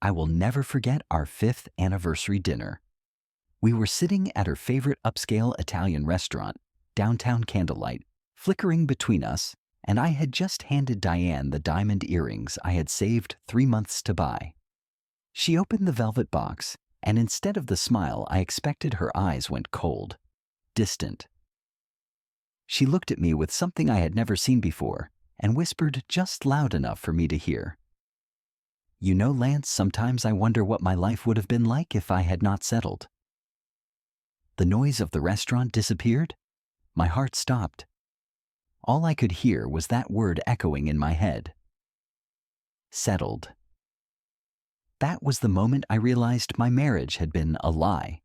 I will never forget our 5th anniversary dinner. We were sitting at her favorite upscale Italian restaurant, downtown candlelight, flickering between us, and I had just handed Diane the diamond earrings I had saved 3 months to buy. She opened the velvet box, and instead of the smile I expected, her eyes went cold, distant. She looked at me with something I had never seen before and whispered just loud enough for me to hear. "You know, Lance, sometimes I wonder what my life would have been like if I had not settled." The noise of the restaurant disappeared. My heart stopped. All I could hear was that word echoing in my head. Settled. That was the moment I realized my marriage had been a lie.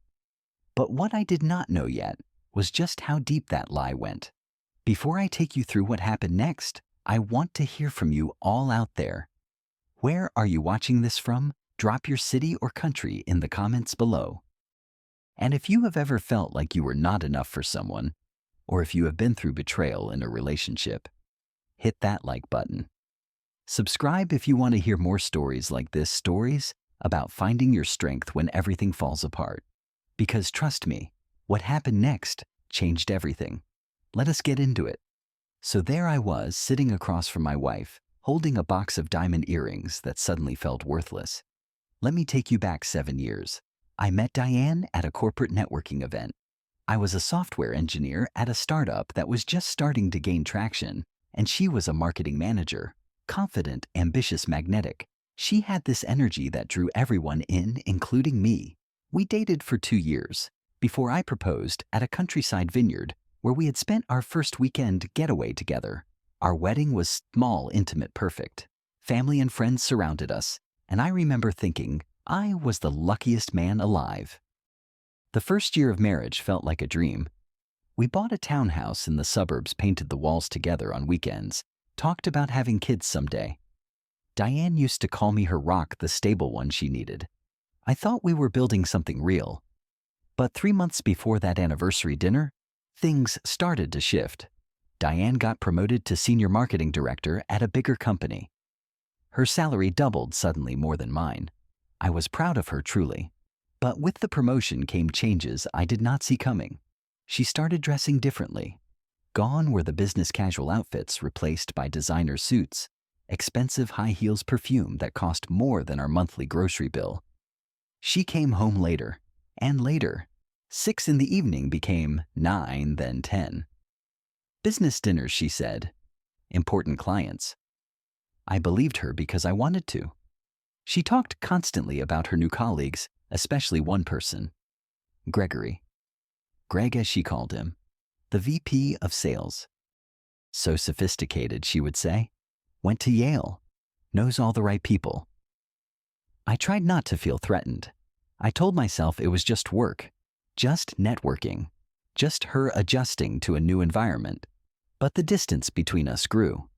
But what I did not know yet was just how deep that lie went. Before I take you through what happened next, I want to hear from you all out there. Where are you watching this from? Drop your city or country in the comments below. And if you have ever felt like you were not enough for someone, or if you have been through betrayal in a relationship, hit that like button. Subscribe if you want to hear more stories like this, stories about finding your strength when everything falls apart. Because trust me, what happened next changed everything. Let us get into it. So there I was, sitting across from my wife, holding a box of diamond earrings that suddenly felt worthless. Let me take you back 7 years. I met Diane at a corporate networking event. I was a software engineer at a startup that was just starting to gain traction, and she was a marketing manager, confident, ambitious, magnetic. She had this energy that drew everyone in, including me. We dated for 2 years, before I proposed at a countryside vineyard where we had spent our first weekend getaway together. Our wedding was small, intimate, perfect. Family and friends surrounded us, and I remember thinking I was the luckiest man alive. The first year of marriage felt like a dream. We bought a townhouse in the suburbs, painted the walls together on weekends, talked about having kids someday. Diane used to call me her rock, the stable one she needed. I thought we were building something real. But 3 months before that anniversary dinner, things started to shift. Diane got promoted to senior marketing director at a bigger company. Her salary doubled suddenly, more than mine. I was proud of her, truly. But with the promotion came changes I did not see coming. She started dressing differently. Gone were the business casual outfits, replaced by designer suits, expensive high heels, perfume that cost more than our monthly grocery bill. She came home later, and later. 6 in the evening became 9, then 10. Business dinners, she said. Important clients. I believed her because I wanted to. She talked constantly about her new colleagues, especially one person, Gregory. Greg, as she called him, the VP of sales. So sophisticated, she would say. Went to Yale. Knows all the right people. I tried not to feel threatened. I told myself it was just work, just networking, just her adjusting to a new environment. But the distance between us grew.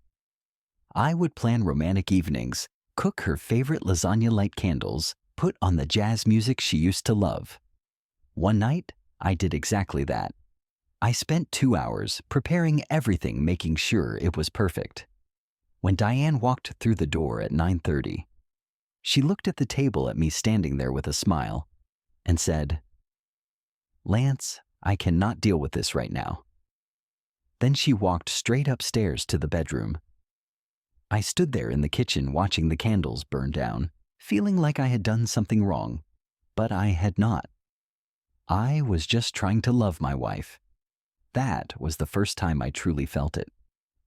I would plan romantic evenings, cook her favorite lasagna, light candles, put on the jazz music she used to love. One night, I did exactly that. I spent 2 hours preparing everything, making sure it was perfect. When Diane walked through the door at 9:30, she looked at the table, at me standing there with a smile, and said, "Lance, I cannot deal with this right now." Then she walked straight upstairs to the bedroom. I stood there in the kitchen watching the candles burn down, feeling like I had done something wrong, but I had not. I was just trying to love my wife. That was the first time I truly felt it,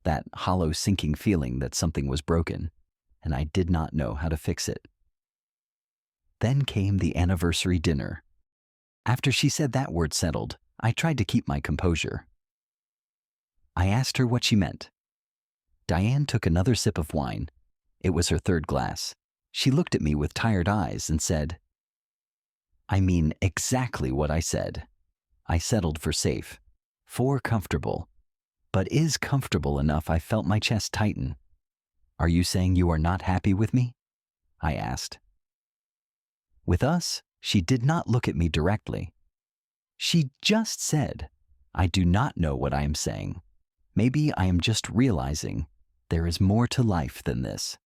that hollow, sinking feeling that something was broken, and I did not know how to fix it. Then came the anniversary dinner. After she said that word, settled, I tried to keep my composure. I asked her what she meant. Diane took another sip of wine. It was her 3rd glass. She looked at me with tired eyes and said, "I mean exactly what I said. I settled for safe, for comfortable. But is comfortable enough?" I felt my chest tighten. "Are you saying you are not happy with me?" I asked. With us, she did not look at me directly. She just said, "I do not know what I am saying. Maybe I am just realizing there is more to life than this.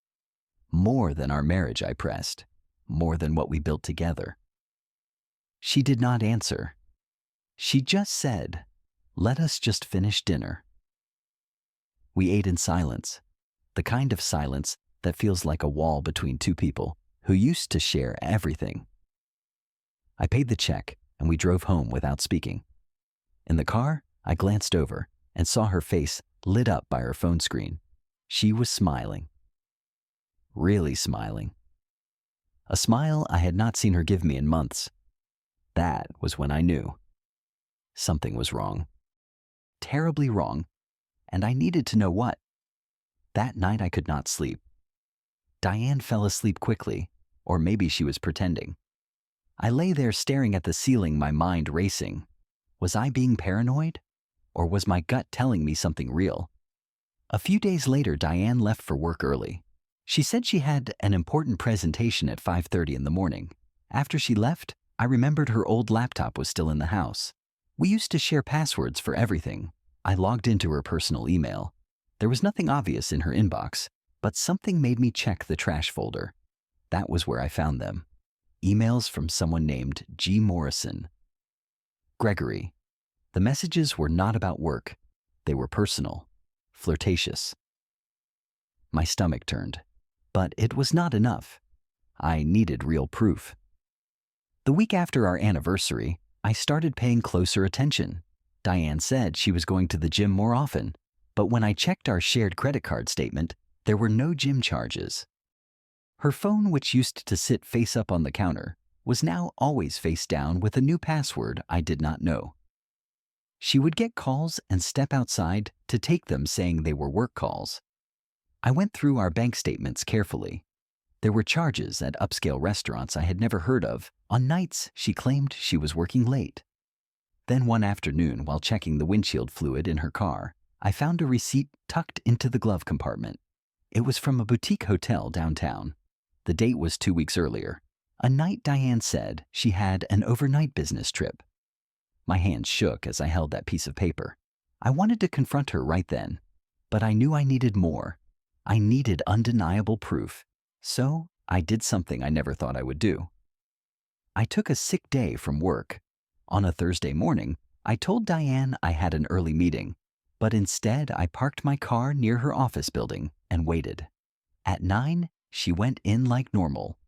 More than our marriage," I pressed. more than what we built together. She did not answer. She just said, "Let us just finish dinner." We ate in silence, the kind of silence that feels like a wall between two people who used to share everything. I paid the check and we drove home without speaking. In the car, I glanced over and saw her face lit up by her phone screen. She was smiling. Really smiling. A smile I had not seen her give me in months. That was when I knew. Something was wrong. Terribly wrong, and I needed to know what. That night I could not sleep. Diane fell asleep quickly, or maybe she was pretending. I lay there staring at the ceiling, my mind racing. Was I being paranoid? Or was my gut telling me something real? A few days later, Diane left for work early. She said she had an important presentation at 5:30 in the morning. After she left, I remembered her old laptop was still in the house. We used to share passwords for everything. I logged into her personal email. There was nothing obvious in her inbox, but something made me check the trash folder. That was where I found them. Emails from someone named G. Morrison. Gregory. The messages were not about work. They were personal, flirtatious. My stomach turned, but it was not enough. I needed real proof. The week after our anniversary, I started paying closer attention. Diane said she was going to the gym more often, but when I checked our shared credit card statement, there were no gym charges. Her phone, which used to sit face up on the counter, was now always face down with a new password I did not know. She would get calls and step outside to take them, saying they were work calls. I went through our bank statements carefully. There were charges at upscale restaurants I had never heard of. On nights, she claimed she was working late. Then one afternoon, while checking the windshield fluid in her car, I found a receipt tucked into the glove compartment. It was from a boutique hotel downtown. The date was 2 weeks earlier, a night Diane said she had an overnight business trip. My hands shook as I held that piece of paper. I wanted to confront her right then, but I knew I needed more. I needed undeniable proof. So I did something I never thought I would do. I took a sick day from work. On a Thursday morning, I told Diane I had an early meeting, but instead I parked my car near her office building and waited. At 9, she went in like normal.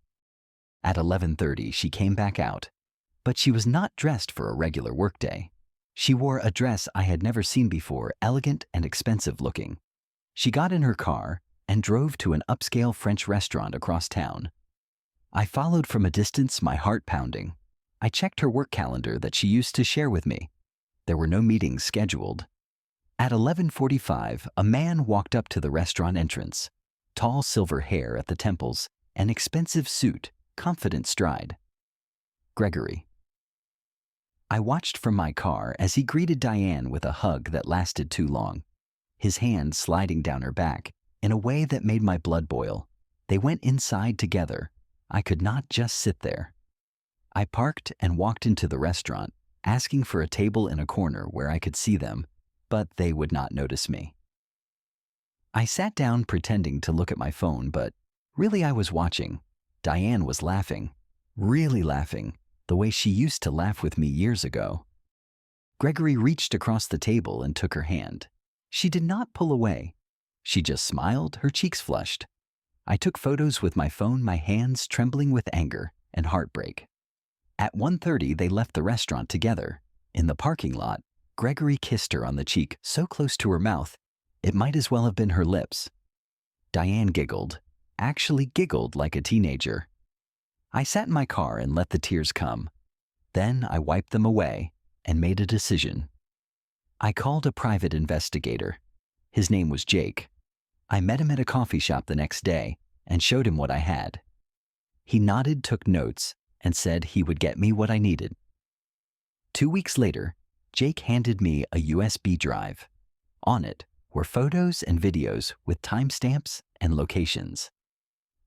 At 11:30, she came back out, but she was not dressed for a regular workday. She wore a dress I had never seen before, elegant and expensive looking. She got in her car and drove to an upscale French restaurant across town. I followed from a distance, my heart pounding. I checked her work calendar that she used to share with me. There were no meetings scheduled. At 11:45, a man walked up to the restaurant entrance. Tall silver hair at the temples, an expensive suit, confident stride. Gregory. I watched from my car as he greeted Diane with a hug that lasted too long, his hand sliding down her back in a way that made my blood boil. They went inside together. I could not just sit there. I parked and walked into the restaurant, asking for a table in a corner where I could see them, but they would not notice me. I sat down pretending to look at my phone, but really I was watching. Diane was laughing, really laughing, the way she used to laugh with me years ago. Gregory reached across the table and took her hand. She did not pull away. She just smiled, her cheeks flushed. I took photos with my phone, my hands trembling with anger and heartbreak. At 1:30, they left the restaurant together. In the parking lot, Gregory kissed her on the cheek, so close to her mouth, it might as well have been her lips. Diane giggled, actually giggled like a teenager. I sat in my car and let the tears come. Then I wiped them away and made a decision. I called a private investigator. His name was Jake. I met him at a coffee shop the next day and showed him what I had. He nodded, took notes, and said he would get me what I needed. 2 weeks later, Jake handed me a USB drive. On it were photos and videos with timestamps and locations.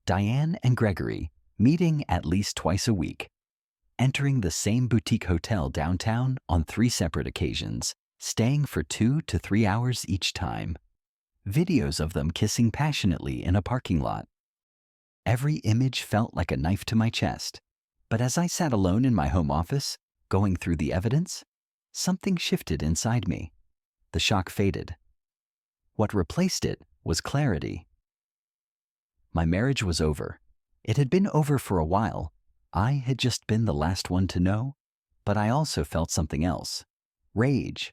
Diane and Gregory meeting at least twice a week, entering the same boutique hotel downtown on 3 separate occasions, staying for 2 to 3 hours each time. Videos of them kissing passionately in a parking lot. Every image felt like a knife to my chest. But as I sat alone in my home office, going through the evidence, something shifted inside me. The shock faded. What replaced it was clarity. My marriage was over. It had been over for a while. I had just been the last one to know, but I also felt something else. Rage.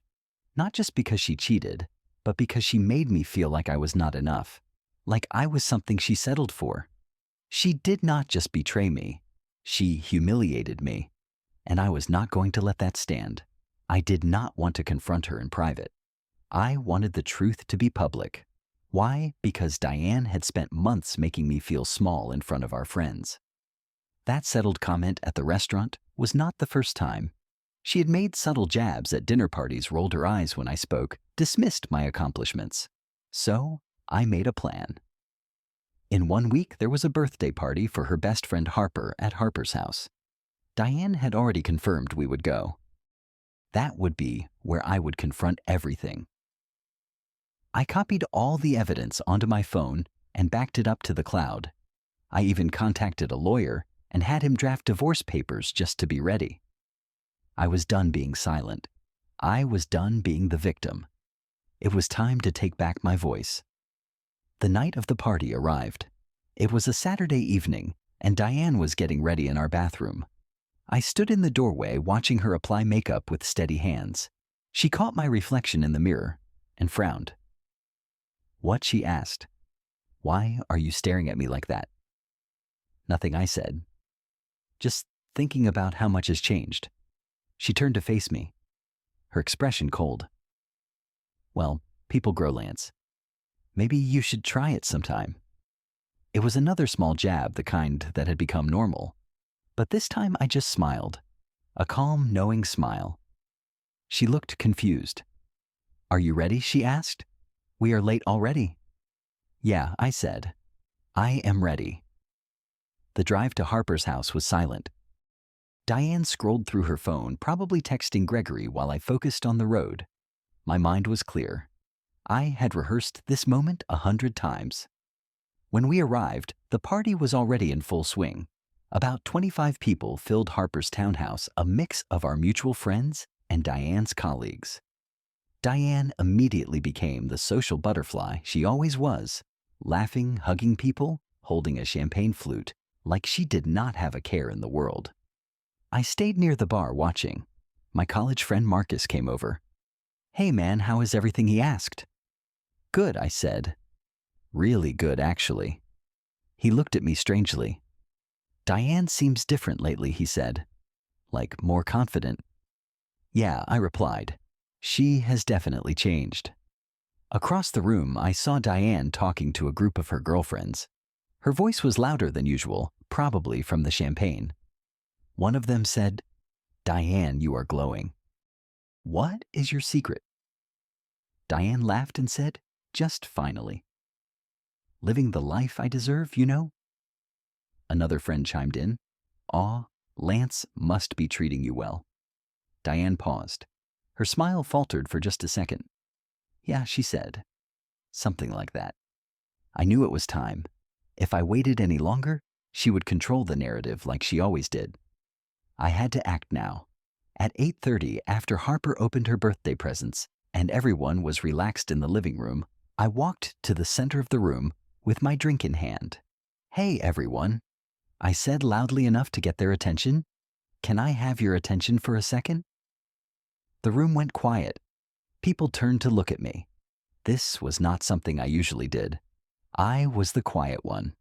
Not just because she cheated, but because she made me feel like I was not enough, like I was something she settled for. She did not just betray me, she humiliated me, and I was not going to let that stand. I did not want to confront her in private. I wanted the truth to be public. Why? Because Diane had spent months making me feel small in front of our friends. That settled comment at the restaurant was not the first time. She had made subtle jabs at dinner parties, rolled her eyes when I spoke, dismissed my accomplishments. So I made a plan. In 1 week, there was a birthday party for her best friend Harper at Harper's house. Diane had already confirmed we would go. That would be where I would confront everything. I copied all the evidence onto my phone and backed it up to the cloud. I even contacted a lawyer and had him draft divorce papers just to be ready. I was done being silent. I was done being the victim. It was time to take back my voice. The night of the party arrived. It was a Saturday evening, and Diane was getting ready in our bathroom. I stood in the doorway watching her apply makeup with steady hands. She caught my reflection in the mirror and frowned. "What?" she asked. "Why are you staring at me like that?" "Nothing," I said. "Just thinking about how much has changed." She turned to face me, her expression cold. "Well, people grow, Lance. Maybe you should try it sometime." It was another small jab, the kind that had become normal. But this time I just smiled. A calm, knowing smile. She looked confused. "Are you ready?" she asked. "We are late already." "Yeah," I said. "I am ready." The drive to Harper's house was silent. Diane scrolled through her phone, probably texting Gregory while I focused on the road. My mind was clear. I had rehearsed this moment 100 times. When we arrived, the party was already in full swing. About 25 people filled Harper's townhouse, a mix of our mutual friends and Diane's colleagues. Diane immediately became the social butterfly she always was, laughing, hugging people, holding a champagne flute, like she did not have a care in the world. I stayed near the bar watching. My college friend Marcus came over. "Hey man, how is everything?" he asked. "Good," I said. "Really good, actually." He looked at me strangely. "Diane seems different lately," he said. "Like more confident." "Yeah," I replied. "She has definitely changed." Across the room, I saw Diane talking to a group of her girlfriends. Her voice was louder than usual, probably from the champagne. One of them said, "Diane, you are glowing." "What is your secret?" Diane laughed and said, "Just finally. Living the life I deserve, you know." Another friend chimed in, "Aw, Lance must be treating you well." Diane paused. Her smile faltered for just a second. "Yeah," she said. Something like that. I knew it was time. If I waited any longer, she would control the narrative like she always did. I had to act now. At 8:30, after Harper opened her birthday presents and everyone was relaxed in the living room, I walked to the center of the room with my drink in hand. "Hey, everyone," I said loudly enough to get their attention. "Can I have your attention for a second?" The room went quiet. People turned to look at me. This was not something I usually did. I was the quiet one.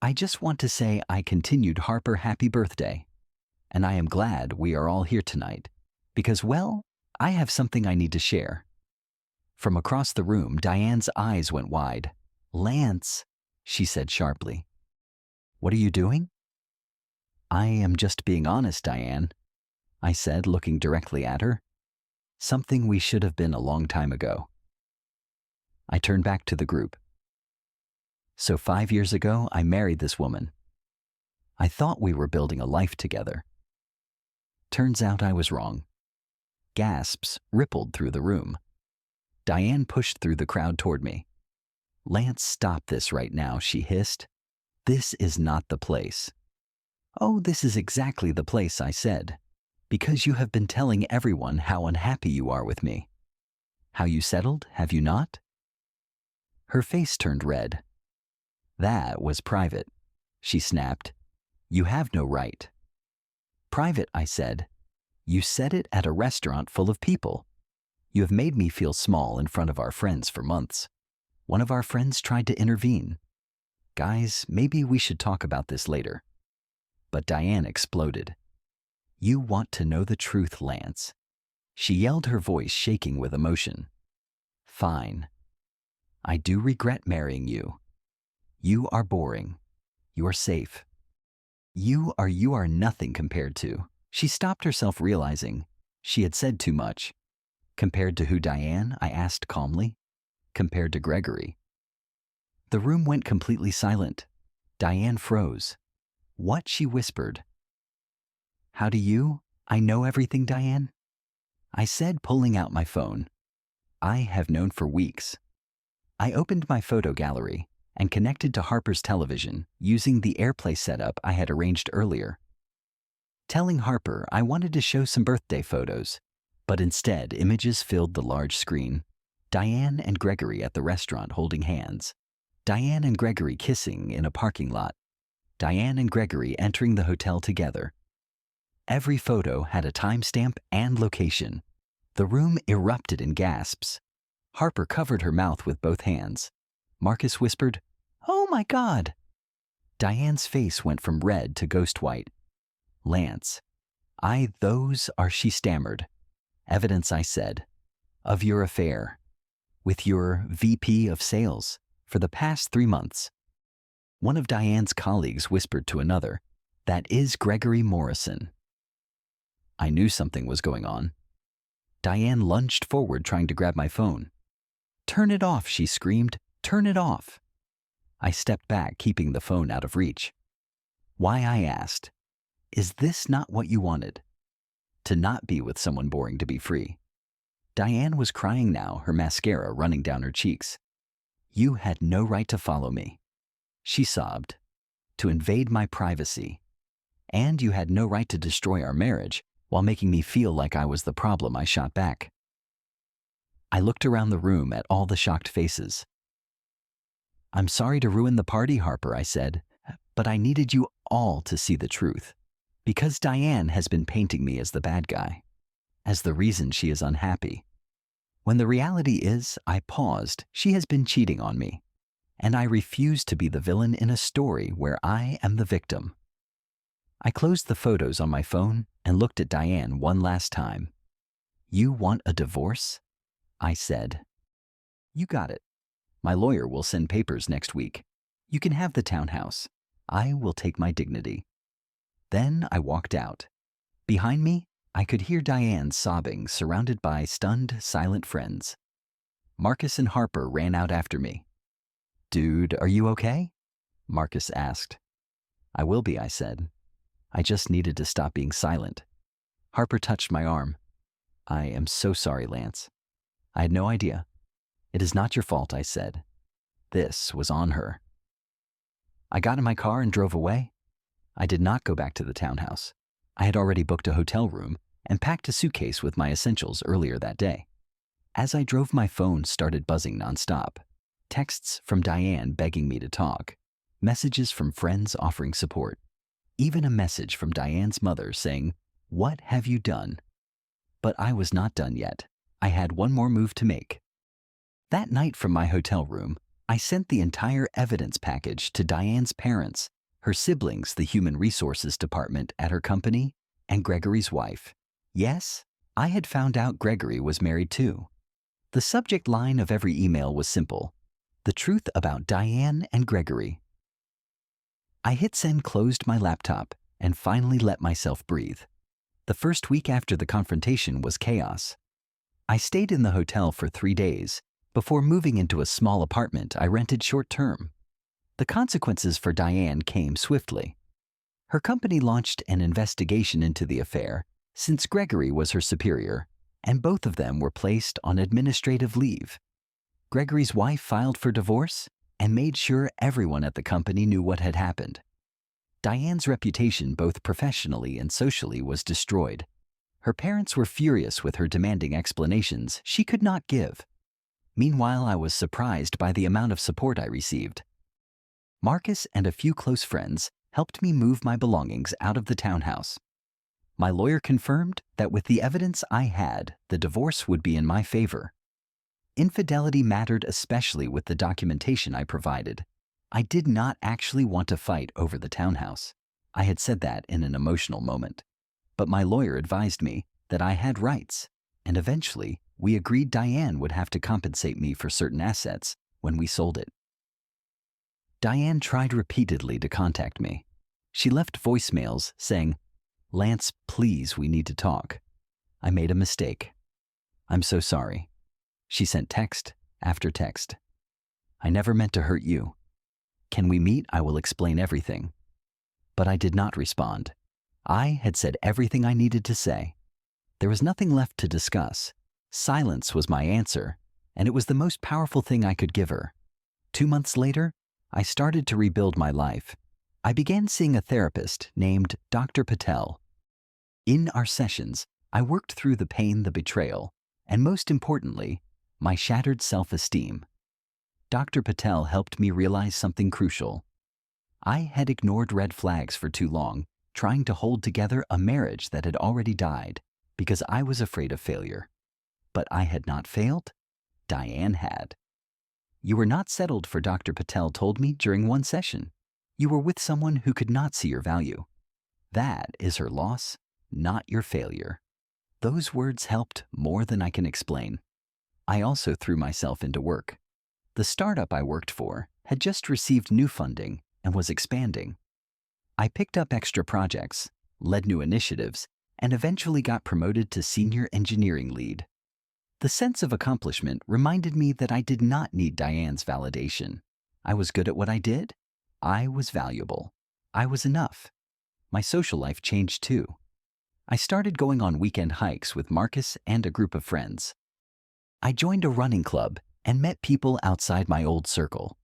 "I just want to say I continued Harper happy birthday. And I am glad we are all here tonight. Because, well, I have something I need to share." From across the room, Diane's eyes went wide. "Lance," she said sharply. "What are you doing?" "I am just being honest, Diane," I said, looking directly at her. "Something we should have been a long time ago." I turned back to the group. "So 5 years ago, I married this woman. I thought we were building a life together. Turns out I was wrong." Gasps rippled through the room. Diane pushed through the crowd toward me. "Lance, stop this right now," she hissed. This is not the place. Oh, this is exactly the place, I said. Because you have been telling everyone how unhappy you are with me. How you settled, have you not? Her face turned red. That was private, she snapped. You have no right. Private, I said. You said it at a restaurant full of people. You have made me feel small in front of our friends for months. One of our friends tried to intervene. Guys, maybe we should talk about this later. But Diane exploded. You want to know the truth, Lance. She yelled, her voice shaking with emotion. Fine. I do regret marrying you. You are boring. You are safe. You are nothing compared to. She stopped herself, realizing she had said too much. Compared to who, Diane? I asked calmly. Compared to Gregory. The room went completely silent. Diane froze. What? She whispered. How do you? I know everything, Diane. I said, pulling out my phone. I have known for weeks. I opened my photo gallery and connected to Harper's television using the AirPlay setup I had arranged earlier. Telling Harper I wanted to show some birthday photos, but instead images filled the large screen. Diane and Gregory at the restaurant holding hands. Diane and Gregory kissing in a parking lot. Diane and Gregory entering the hotel together. Every photo had a timestamp and location. The room erupted in gasps. Harper covered her mouth with both hands. Marcus whispered, "Oh my God!" Diane's face went from red to ghost white. Lance, those are, she stammered. Evidence, I said, of your affair with your VP of sales for the past 3 months. One of Diane's colleagues whispered to another, that is Gregory Morrison. I knew something was going on. Diane lunged forward, trying to grab my phone. Turn it off, she screamed. Turn it off. I stepped back, keeping the phone out of reach. Why, I asked. Is this not what you wanted? To not be with someone boring, to be free. Diane was crying now, her mascara running down her cheeks. You had no right to follow me, she sobbed, to invade my privacy. And you had no right to destroy our marriage while making me feel like I was the problem, I shot back. I looked around the room at all the shocked faces. I'm sorry to ruin the party, Harper, I said, but I needed you all to see the truth. Because Diane has been painting me as the bad guy, as the reason she is unhappy. When the reality is, I paused, she has been cheating on me. And I refuse to be the villain in a story where I am the victim. I closed the photos on my phone and looked at Diane one last time. You want a divorce? I said. You got it. My lawyer will send papers next week. You can have the townhouse. I will take my dignity. Then I walked out. Behind me, I could hear Diane sobbing, surrounded by stunned, silent friends. Marcus and Harper ran out after me. Dude, are you okay? Marcus asked. I will be, I said. I just needed to stop being silent. Harper touched my arm. I am so sorry, Lance. I had no idea. It is not your fault, I said. This was on her. I got in my car and drove away. I did not go back to the townhouse. I had already booked a hotel room and packed a suitcase with my essentials earlier that day. As I drove, my phone started buzzing nonstop. Texts from Diane begging me to talk. Messages from friends offering support. Even a message from Diane's mother saying, "What have you done?" But I was not done yet. I had one more move to make. That night from my hotel room, I sent the entire evidence package to Diane's parents, her siblings, the human resources department at her company, and Gregory's wife. Yes, I had found out Gregory was married too. The subject line of every email was simple: the truth about Diane and Gregory. I hit send, closed my laptop, and finally let myself breathe. The first week after the confrontation was chaos. I stayed in the hotel for 3 days before moving into a small apartment I rented short-term. The consequences for Diane came swiftly. Her company launched an investigation into the affair since Gregory was her superior, and both of them were placed on administrative leave. Gregory's wife filed for divorce, and made sure everyone at the company knew what had happened. Diane's reputation, both professionally and socially, was destroyed. Her parents were furious with her, demanding explanations she could not give. Meanwhile, I was surprised by the amount of support I received. Marcus and a few close friends helped me move my belongings out of the townhouse. My lawyer confirmed that with the evidence I had, the divorce would be in my favor. Infidelity mattered, especially with the documentation I provided. I did not actually want to fight over the townhouse. I had said that in an emotional moment. But my lawyer advised me that I had rights, and eventually we agreed Diane would have to compensate me for certain assets when we sold it. Diane tried repeatedly to contact me. She left voicemails saying, "Lance, please, we need to talk. I made a mistake. I'm so sorry." She sent text after text. "I never meant to hurt you. Can we meet? I will explain everything." But I did not respond. I had said everything I needed to say. There was nothing left to discuss. Silence was my answer, and it was the most powerful thing I could give her. 2 months later, I started to rebuild my life. I began seeing a therapist named Dr. Patel. In our sessions, I worked through the pain, the betrayal, and most importantly, my shattered self-esteem. Dr. Patel helped me realize something crucial. I had ignored red flags for too long, trying to hold together a marriage that had already died because I was afraid of failure. But I had not failed. Diane had. "You were not settled for," Dr. Patel told me during one session. "You were with someone who could not see your value. That is her loss, not your failure." Those words helped more than I can explain. I also threw myself into work. The startup I worked for had just received new funding and was expanding. I picked up extra projects, led new initiatives, and eventually got promoted to senior engineering lead. The sense of accomplishment reminded me that I did not need Diane's validation. I was good at what I did. I was valuable. I was enough. My social life changed too. I started going on weekend hikes with Marcus and a group of friends. I joined a running club and met people outside my old circle.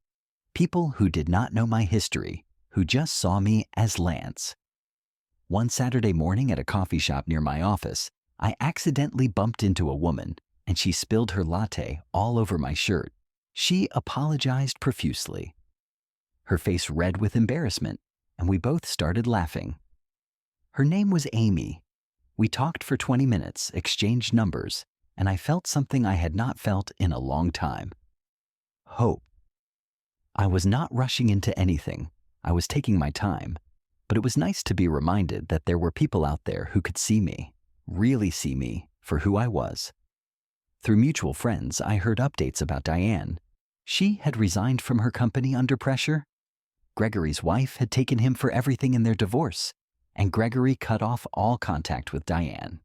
People who did not know my history, who just saw me as Lance. One Saturday morning at a coffee shop near my office, I accidentally bumped into a woman, and she spilled her latte all over my shirt. She apologized profusely. Her face red with embarrassment, and we both started laughing. Her name was Amy. We talked for 20 minutes, exchanged numbers, and I felt something I had not felt in a long time. Hope. I was not rushing into anything. I was taking my time, but it was nice to be reminded that there were people out there who could see me, really see me, for who I was. Through mutual friends, I heard updates about Diane. She had resigned from her company under pressure. Gregory's wife had taken him for everything in their divorce, and Gregory cut off all contact with Diane.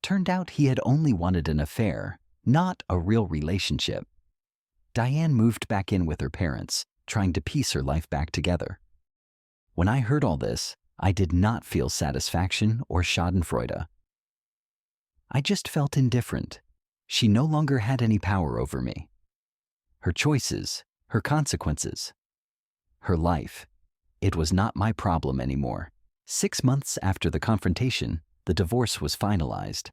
Turned out he had only wanted an affair, not a real relationship. Diane moved back in with her parents, trying to piece her life back together. When I heard all this, I did not feel satisfaction or schadenfreude. I just felt indifferent. She no longer had any power over me. Her choices, her consequences, her life. It was not my problem anymore. 6 months after the confrontation, the divorce was finalized.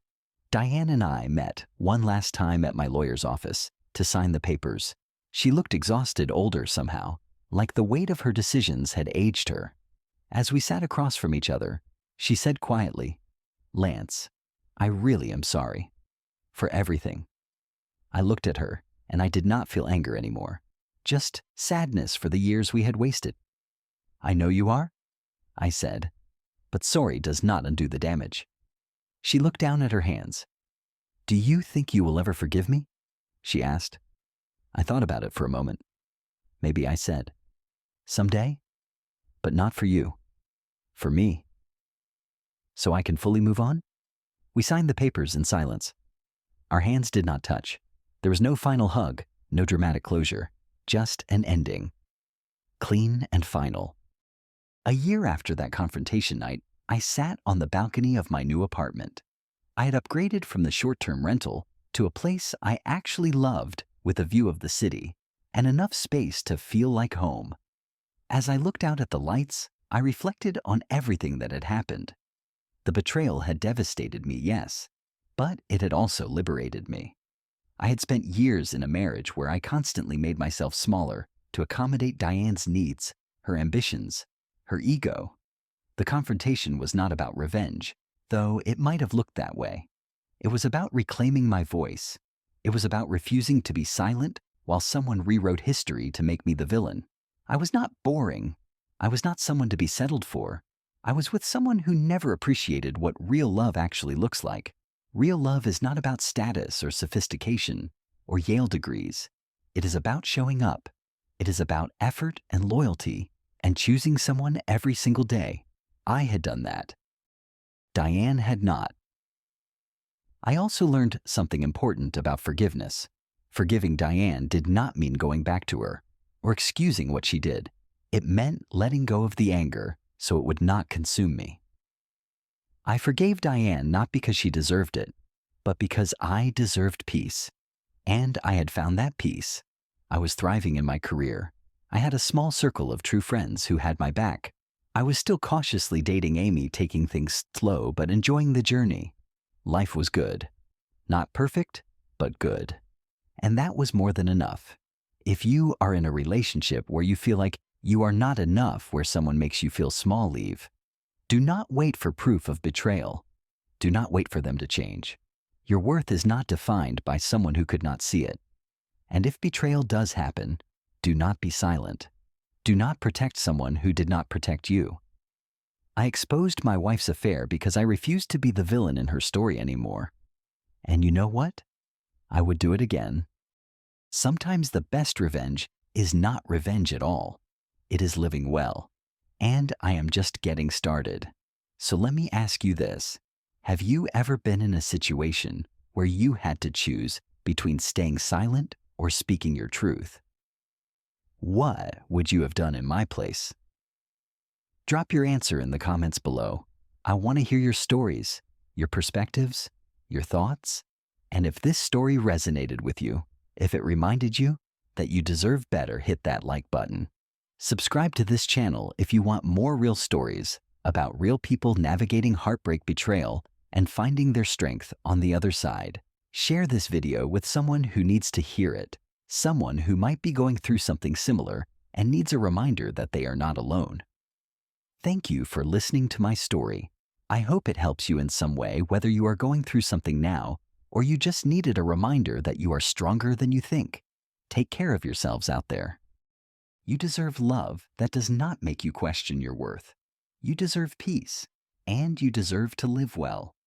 Diane and I met one last time at my lawyer's office to sign the papers. She looked exhausted, older somehow, like the weight of her decisions had aged her. As we sat across from each other, she said quietly, "Lance, I really am sorry. For everything." I looked at her, and I did not feel anger anymore, just sadness for the years we had wasted. "I know you are," I said, "but sorry does not undo the damage." She looked down at her hands. "Do you think you will ever forgive me?" she asked. I thought about it for a moment. Maybe I said, "Someday, but not for you. For me. So I can fully move on?" We signed the papers in silence. Our hands did not touch. There was no final hug, no dramatic closure, just an ending. Clean and final. A year after that confrontation night, I sat on the balcony of my new apartment. I had upgraded from the short-term rental to a place I actually loved with a view of the city. and enough space to feel like home. As I looked out at the lights, I reflected on everything that had happened. The betrayal had devastated me, yes, but it had also liberated me. I had spent years in a marriage where I constantly made myself smaller to accommodate Diane's needs, her ambitions, her ego. The confrontation was not about revenge, though it might have looked that way. It was about reclaiming my voice. It was about refusing to be silent while someone rewrote history to make me the villain. I was not boring. I was not someone to be settled for. I was with someone who never appreciated what real love actually looks like. Real love is not about status or sophistication or Yale degrees. It is about showing up. It is about effort and loyalty and choosing someone every single day. I had done that. Diane had not. I also learned something important about forgiveness. Forgiving Diane did not mean going back to her or excusing what she did. It meant letting go of the anger so it would not consume me. I forgave Diane not because she deserved it, but because I deserved peace. And I had found that peace. I was thriving in my career. I had a small circle of true friends who had my back. I was still cautiously dating Amy, taking things slow but enjoying the journey. Life was good. Not perfect, but good. And that was more than enough. If you are in a relationship where you feel like you are not enough, where someone makes you feel small, leave. Do not wait for proof of betrayal. Do not wait for them to change. Your worth is not defined by someone who could not see it. And if betrayal does happen, do not be silent. Do not protect someone who did not protect you. I exposed my wife's affair because I refused to be the villain in her story anymore. And you know what? I would do it again. Sometimes the best revenge is not revenge at all. It is living well. And I am just getting started. So let me ask you this. Have you ever been in a situation where you had to choose between staying silent or speaking your truth? What would you have done in my place? Drop your answer in the comments below. I want to hear your stories, your perspectives, your thoughts, and if this story resonated with you, if it reminded you that you deserve better, hit that like button. Subscribe to this channel if you want more real stories about real people navigating heartbreak, betrayal, and finding their strength on the other side. Share this video with someone who needs to hear it, someone who might be going through something similar and needs a reminder that they are not alone. Thank you for listening to my story. I hope it helps you in some way, whether you are going through something now or you just needed a reminder that you are stronger than you think. Take care of yourselves out there. You deserve love that does not make you question your worth. You deserve peace, and you deserve to live well.